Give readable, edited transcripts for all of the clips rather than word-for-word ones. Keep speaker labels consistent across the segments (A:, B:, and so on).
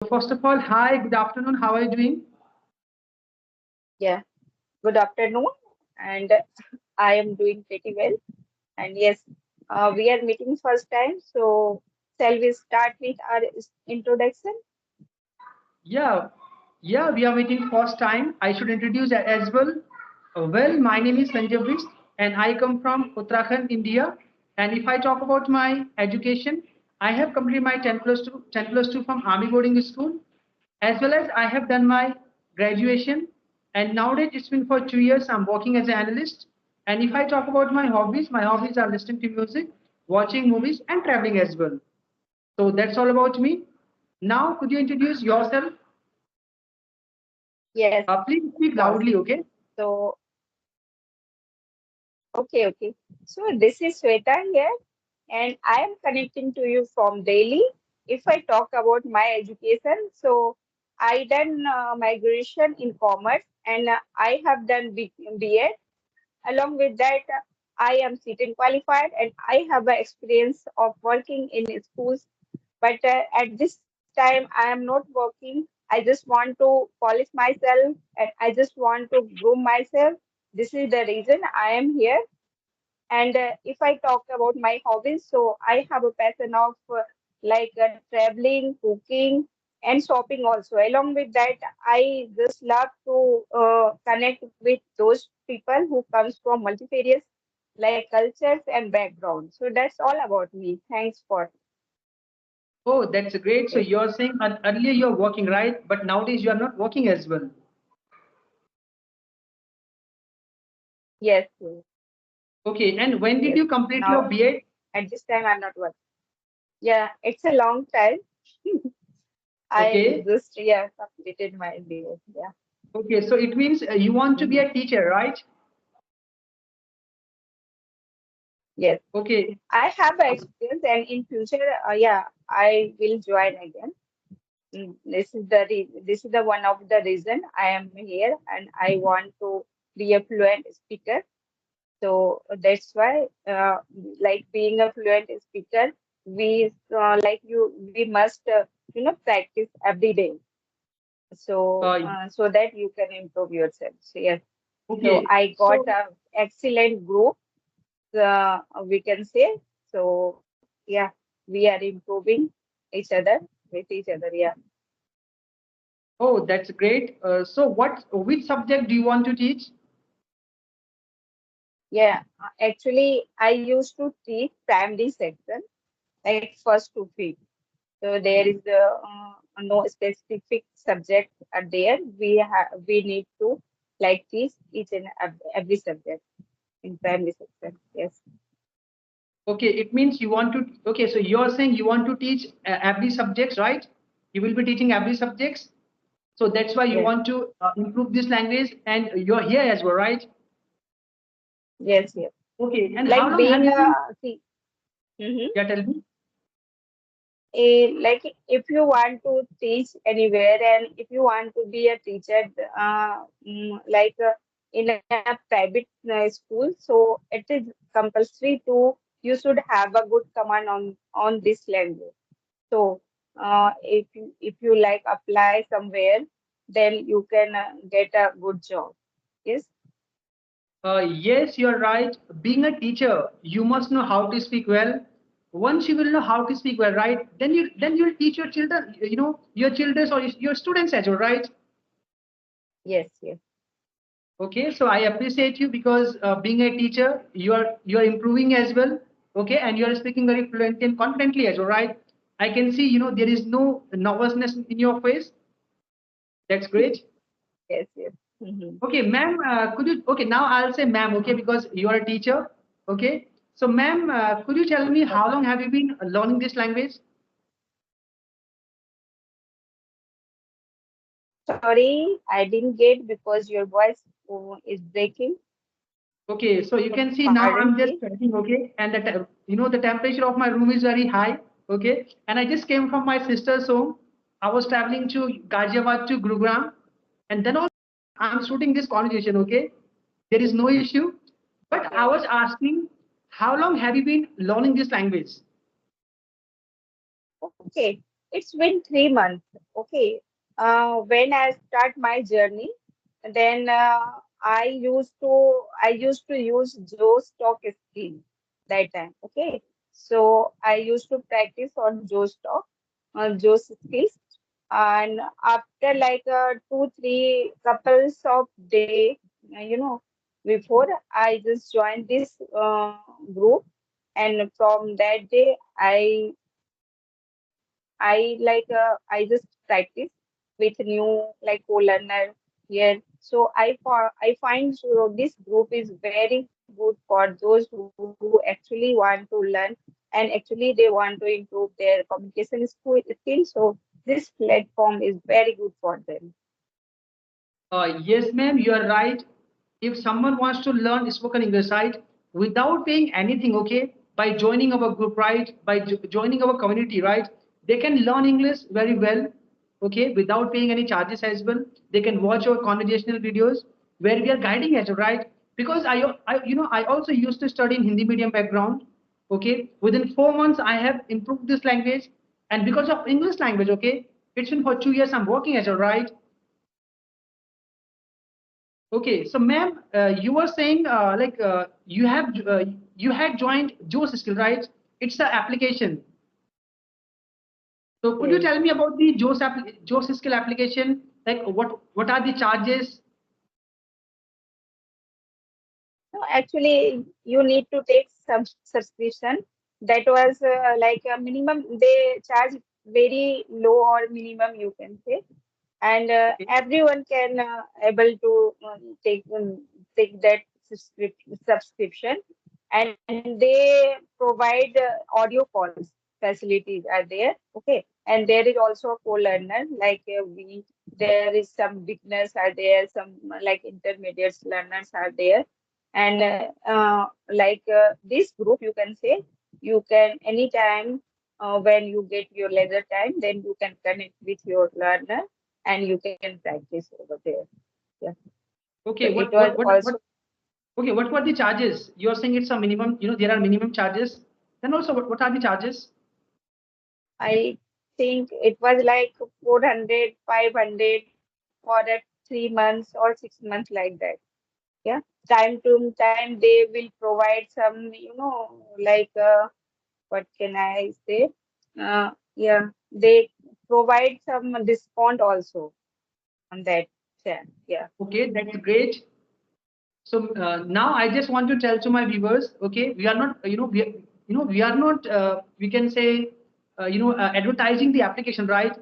A: first of all, hi, good afternoon. How are you doing?
B: Yeah, good afternoon, and I am doing pretty well. And yes, we are meeting first time, so shall we start with our introduction?
A: Yeah, yeah, we are meeting first time. I should introduce as well. Well, my name is Sanjay Bisht, and I come from Uttarakhand, India. And if I talk about my education, I have completed my 10 plus 2 from Army boarding school, as well as I have done my graduation. And nowadays, it's been for 2 years, I'm working as an analyst. And if I talk about my hobbies are listening to music, watching movies, and traveling as well. So that's all about me. Now, could you introduce yourself?
B: Yes,
A: Please
B: of
A: speak
B: course.
A: loudly, okay?
B: So, okay. So this is Sweta here, and I am connecting to you from Delhi. If I talk about my education, so I done migration in commerce, and I have done BA. Along with that, I am sitting qualified and I have a experience of working in schools. But at this time, I am not working. I just want to polish myself and I just want to groom myself. This is the reason I am here. And if I talk about my hobbies, so I have a passion of traveling, cooking, and shopping also. Along with that, I just love to connect with those people who comes from multifarious like cultures and backgrounds. So that's all about me. Thanks for
A: Oh, that's great. So
B: it.
A: you're saying earlier you're working, right? But nowadays you are not working as well.
B: Yes, yes,
A: Okay, and when did
B: yes.
A: you complete your
B: Now
A: BA?
B: at this time, I'm not working. Yeah, it's a long time. I
A: Okay,
B: just completed my BA. Yeah.
A: okay. So it means you want to be
B: Mhm.
A: a teacher, right?
B: Yes.
A: Okay,
B: I have a experience, and in future, I will join again. This is the one of the reason I am here, and I want to be a fluent speaker. So that's why, like being a fluent speaker, we must practice every day. So
A: uh,
B: so that you can improve yourself. So yes. So
A: okay.
B: I got
A: So
B: a excellent group, we can say. So yeah, we are improving each other with each other. Yeah,
A: oh, that's great. So which subject do you want to teach?
B: yeah. Actually, I used to teach primary section, like first to fifth. So there is no specific subject are there. We need to like teach each and every subject in primary section. Yes,
A: Okay, it means you want to. Okay, so you're saying you want to teach every subjects, right? You will be teaching every subjects. So that's why you
B: yes,
A: want to improve this language, and you're here as well, right?
B: yes, yes.
A: Okay, and how
B: Like
A: long have
B: being
A: you
B: a
A: been?
B: see. Mhm.
A: Yeah, tell me.
B: Like if you want to teach anywhere and if you want to be a teacher in a private school, so it is compulsory to you should have a good command on this language. So if you like apply somewhere, then you can get a good job. Yes,
A: Yes, you're right. Being a teacher, you must know how to speak well. Once you will know how to speak well, right? Then you'll teach your children, your children or your students as well, right?
B: yes, yes,
A: Okay, so I appreciate you because being a teacher, you're improving as well. Okay, and you're speaking very fluently and confidently as well, right? I can see, there is no nervousness in your face. That's great.
B: yes, yes. Mhm.
A: Okay, ma'am, okay, now I'll say ma'am, okay, because you are a teacher. Okay, so ma'am, could you tell me how long have you been learning this language?
B: Sorry, I didn't get because your voice is breaking.
A: Okay, so you can see now
B: Pardon,
A: I'm just
B: please.
A: sweating, okay, and the temperature of my room is very high, okay, and I just came from my sister's home. I was traveling to Ghaziabad to Gurugram, and then also I'm shooting this conversation, okay. There is no issue, but I
B: Okay.
A: was asking, how long have you been learning this language?
B: Okay. it's been 3 months. Okay. When I start my journey, then I used to use Joe's talk skill that time. Okay. So I used to practice on Joe's talk, on Joe's skills. And after like 2, 3 couples of day, before I just joined this group, and from that day I just practice with new like co-learner here. So I find so this group is very good for those who actually want to learn, and actually they want to improve their communication skills. So this platform is very good for them.
A: Yes, ma'am, you are right. If someone wants to learn spoken English, right, without paying anything, okay, by joining our group, right, by joining our community, right, they can learn English very well, okay, without paying any charges as well. They can watch our conversational videos where we are guiding as well, right? Because I also used to study in Hindi medium background, okay. Within 4 months, I have improved this language, and because of English language, okay, it's been for 2 years I'm working as well, right? Okay, so ma'am, you were saying you had joined Joe's Skill, right? It's an application. So could you
B: Yes.
A: tell me about the Joe's Skill application? Like what are the charges?
B: No, actually, you need to take some subscription. That was like a minimum. They charge very low or minimum, you can say, and
A: Okay,
B: everyone can able to take that subscription, and they provide audio calls facilities are there. Okay, and there is also a co-learner, like we there is some beginners are there, some like intermediate learners are there. And like this group, you can say, you can anytime when you get your leisure time, then you can connect with your learner and you can practice over there. Yeah. So
A: okay.
B: it was also,
A: Okay, what were the charges? You are saying it's a minimum. There are minimum charges. Then also, what are the charges?
B: I think it was like 400, 500 for that 3 months or 6 months like that. Yeah. Time to time they will provide some, like what can I say? Yeah, they provide some discount also on that. Yeah. Yeah.
A: Okay, that's great. So now I just want to tell to my viewers, okay, we are not, we are not, we can say, advertising the application, right?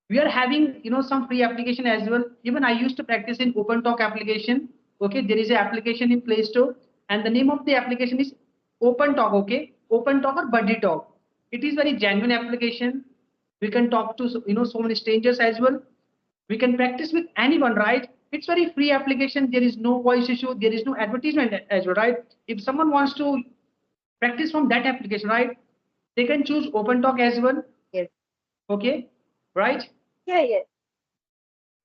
A: We are having, some free application as well. Even I used to practice in Open Talk application. Okay, there is an application in Play Store, and the name of the application is Open Talk. Okay, Open Talk or Buddy Talk. It is very genuine application. We can talk to so many strangers as well. We can practice with anyone, right? It's very free application. There is no voice issue. There is no advertisement as well, right? If someone wants to practice from that application, right, they can choose Open Talk as well.
B: Yes.
A: Okay, right?
B: Yeah. Yeah.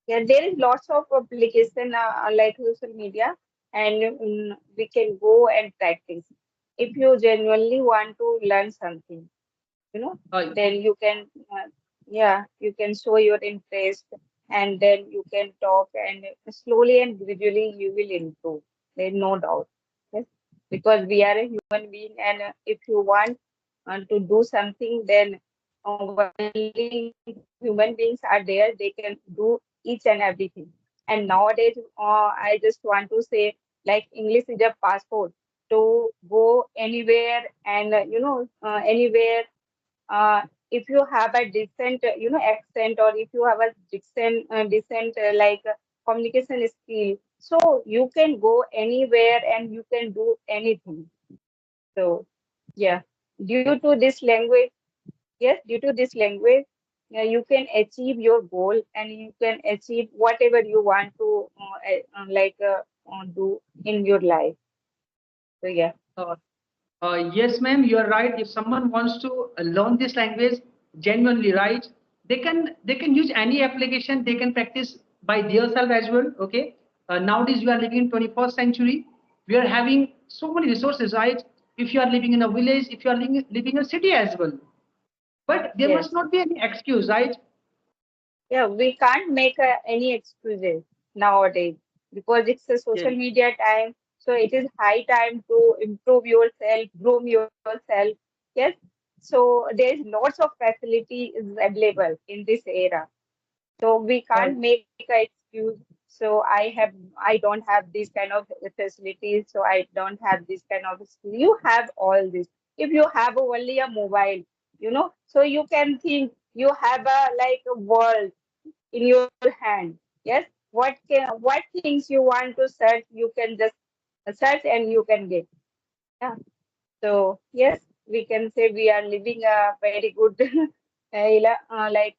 B: Yeah, there is lots of application like social media, and we can go and practice. If you genuinely want to learn something,
A: uh,
B: then you can, yeah, you can show your interest, and then you can talk, and slowly and gradually you will improve. There's no doubt. Yes, because we are a human being, and if you want to do something, then only human beings are there. They can do each and everything. And nowadays, I just want to say, like English is a passport to go anywhere, and anywhere. If you have a decent, accent, or if you have a decent communication skill, so you can go anywhere and you can do anything. So, yeah, due to this language, yes, due to this language, you can achieve your goal and you can achieve whatever you want to do in your life. So, yeah.
A: uh, yes, ma'am, you are right. If someone wants to learn this language genuinely, right, they can use any application. They can practice by themselves as well. Okay. Nowadays we are living in 21st century. We are having so many resources, right? If you are living in a village, if you are living in a city as well, But there must
B: Yes.
A: not be any excuse, right?
B: Yeah, we can't make any excuses nowadays because it's a
A: Yes.
B: social media time. So it is high time to improve yourself, groom yourself. Yes. So there's lots of facility is available in this era. So we can't make a excuse. So I don't have these kind of facilities. So I don't have this kind of skill. You have all this. If you have only a mobile, so you can think you have a like a world in your hand. Yes, what things you want to search, you can just search and you can get. Yeah. So yes, we can say we are living a very good like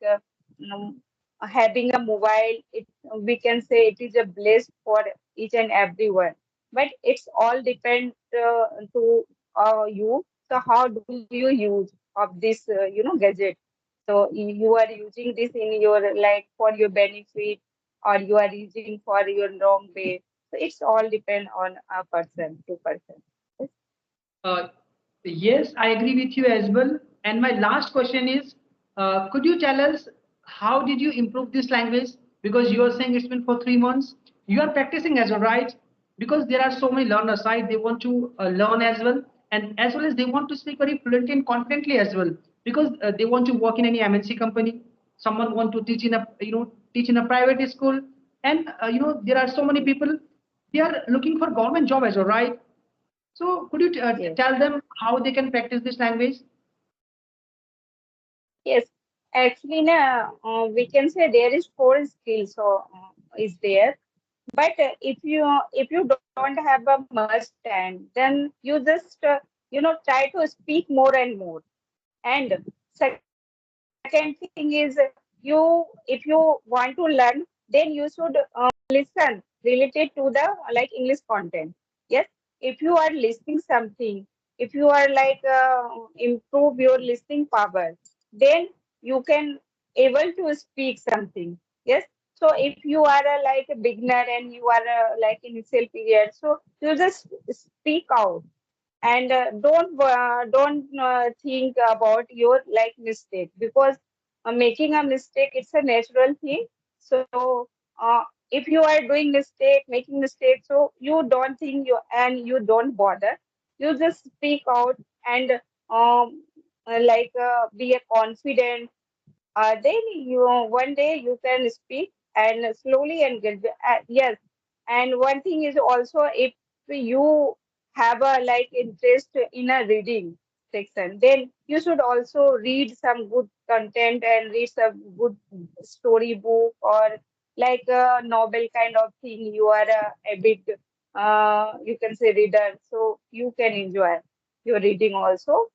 B: having a mobile. It we can say it is a bliss for each and everyone. But it's all depend to you. So how do you use of this gadget? So you are using this in your like for your benefit, or you are using for your wrong way. So it's all depend on a person to person. Yes.
A: Uh, yes, I agree with you as well. And my last question is, could you tell us how did you improve this language? Because you are saying it's been for 3 months. You are practicing as well, right? Because there are so many learners, right? They want to learn as well, and as well as they want to speak very fluently and confidently as well. Because they want to work in any MNC company. Someone want to teach in a teach in a private school, and there are so many people. They are looking for government job as well, right? So could you
B: Yes.
A: tell them how they can practice this language?
B: Yes, actually, we can say there is four skills so is there. But if you don't have a much time, then you just try to speak more and more. And second thing is if you want to learn, then you should listen related to the like English content. Yes, if you are listening something, if you are like improve your listening power, then you can able to speak something. Yes. So if you are like a beginner and you are like initial period, so you just speak out and don't think about your like mistake, because making a mistake, it's a natural thing. So if you are doing mistake, making mistake, so you don't think you and you don't bother, you just speak out and be a confident. Then you one day you can speak and slowly and get yes. And one thing is also, if you have a like interest in a reading section, then you should also read some good content and read some good story book, or like a novel kind of thing. You are a bit you can say reader, so you can enjoy your reading also.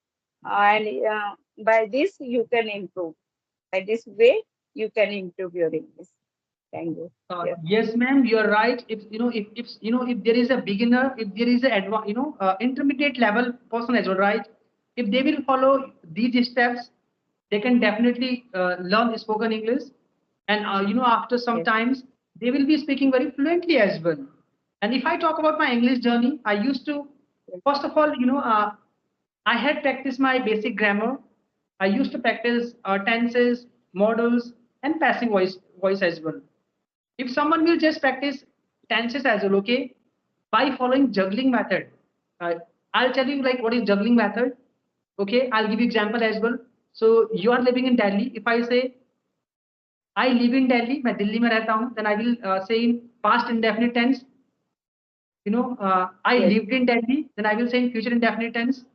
B: And by this you can improve. By this way, you can improve your English. Thank you. Yes.
A: Yes, ma'am, you are right. If there is a beginner, if there is a intermediate level person as well, right? If they will follow these steps, they can definitely learn spoken English, and after some
B: Yes.
A: times they will be speaking very fluently as well. And if I talk about my English journey, I used to
B: Yes.
A: first of all, I had practiced my basic grammar. I used to practice tenses, modals, and passive voice as well. If someone will just practice tenses as well, okay, by following juggling method, uh, I'll tell you like what is juggling method. Okay, I'll give you example as well. So you are living in Delhi. If I say I live in Delhi, मैं दिल्ली में रहता हूँ, then I will say in past indefinite tense. I
B: Yes.
A: lived in Delhi, then I will say in future indefinite tense.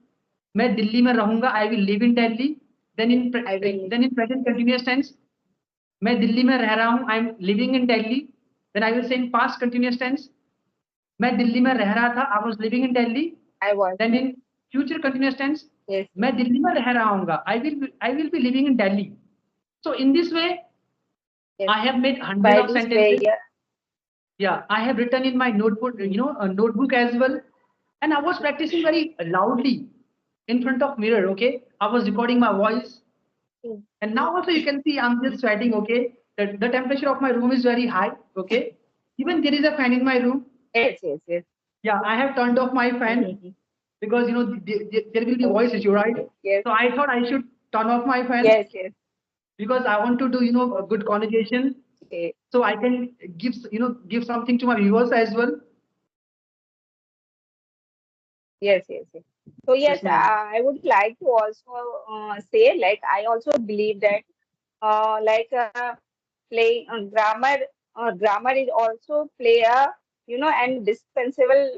A: मैं दिल्ली में रहूंगा, I will live in Delhi. Then in
B: I will.
A: then in present continuous tense, मैं दिल्ली में रह रहा हूँ, I am living in Delhi. Then I will say in past continuous tense, मैं दिल्ली में रह रहा था, I was living in Delhi.
B: I was.
A: Then in future continuous tense,
B: Yes.
A: मैं दिल्ली में रह रहा हूँगा, I will be living in Delhi. So in this way,
B: Yes.
A: I have made hundred
B: By
A: of
B: this way,
A: sentences.
B: yeah.
A: Yeah, I have written in my notebook, a notebook as well, and I was practicing very loudly in front of mirror. Okay, I was recording my voice,
B: Mm.
A: and now also you can see I'm just sweating. Okay, the temperature of my room is very high. Okay, even there is a fan in my room.
B: Yes. Yes. Yes.
A: Yeah, I have turned off my fan
B: Mhm.
A: because there will be voice issue, right?
B: Okay. Yes.
A: So I thought I should turn off my fan
B: Yes, yes.
A: because I want to do, a good conversation,
B: Okay.
A: so I can give something to my viewers as well.
B: Yes, yes, yes. So yes,
A: Yes, ma'am.
B: I would like to also say, like, I also believe that like play grammar is also play a and dispensable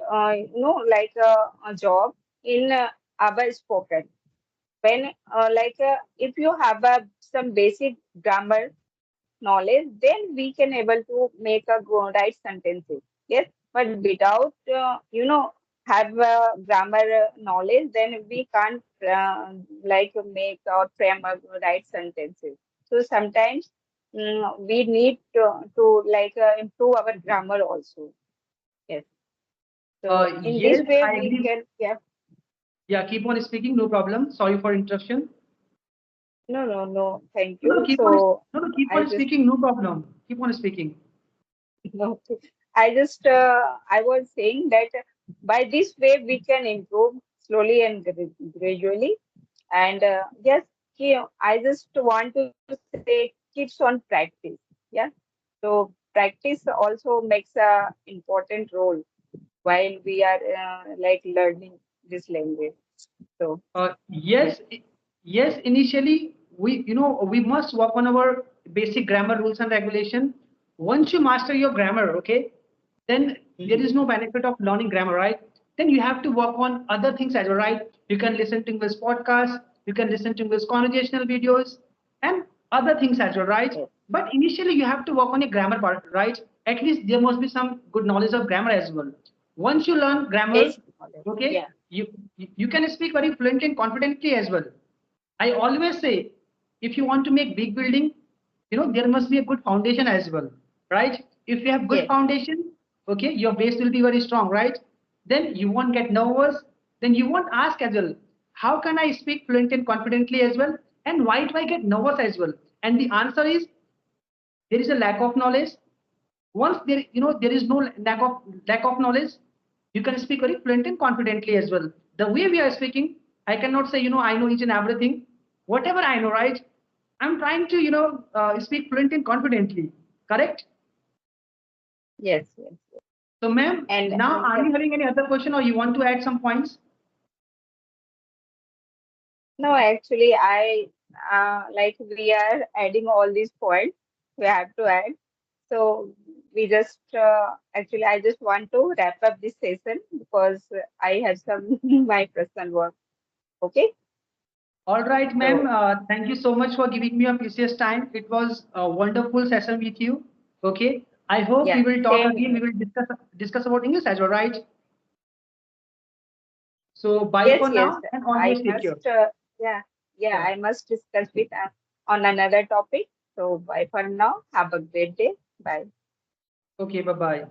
B: like a job in our spoken. When like if you have some basic grammar knowledge, then we can able to make a right sentences. Yes, but without have grammar knowledge, then we can't like make or frame a right sentences. So sometimes we need to like improve our grammar also. Yes. So in this
A: Yes,
B: way
A: I
B: we
A: agree.
B: can, yeah.
A: Yeah, keep on speaking, no problem. Sorry for interruption.
B: No, no, no. Thank
A: No, no,
B: you.
A: keep on.
B: So
A: No, no, keep
B: I
A: on
B: just
A: speaking, no problem. Keep on speaking.
B: no, I just I was saying that by this way we can improve slowly and gradually. And yes, I just want to say keeps on practice. Yeah. So practice also makes a important role while we are like learning this language. So yes,
A: Yes, yes. Initially, we must work on our basic grammar rules and regulation. Once you master your grammar, okay, then there is
B: mhm.
A: no benefit of learning grammar, right? Then you have to work on other things as well, right? You can listen to English podcasts, you can listen to English conversational videos, and other things as well, right?
B: Yes,
A: But initially, you have to work on your grammar part, right? At least there must be some good knowledge of grammar as well. Once you learn grammar,
B: basic knowledge.
A: okay,
B: Yeah.
A: you can speak very fluently and confidently as well. I always say, if you want to make big building, there must be a good foundation as well, right? If you have good
B: Yes.
A: foundation, okay, your base will be very strong, right? Then you won't get nervous. Then you won't ask as well, how can I speak fluently and confidently as well? And why do I get nervous as well? And the answer is, there is a lack of knowledge. Once there is no lack of knowledge, you can speak very fluent and confidently as well. The way we are speaking, I cannot say I know each and everything. Whatever I know, right, I'm trying to speak fluent and confidently. Correct?
B: Yes. Yes.
A: So, ma'am, now
B: And
A: are you having any other question, or you want to add some points?
B: no, actually, I like we are adding all these points we have to add. So we just actually, I just want to wrap up this session because I have some my personal work. Okay.
A: All right, ma'am.
B: So
A: Thank you so much for giving me a precious time. It was a wonderful session with you. Okay. I hope we
B: yeah,
A: will talk
B: same
A: again. We
B: here.
A: will discuss about English as well, right? So bye
B: Yes,
A: for
B: yes.
A: now, and
B: I
A: always take care.
B: must. Yeah, yeah.
A: Yeah.
B: I must discuss with on another topic. So bye for now. Have a great day. Bye.
A: Okay. Bye bye.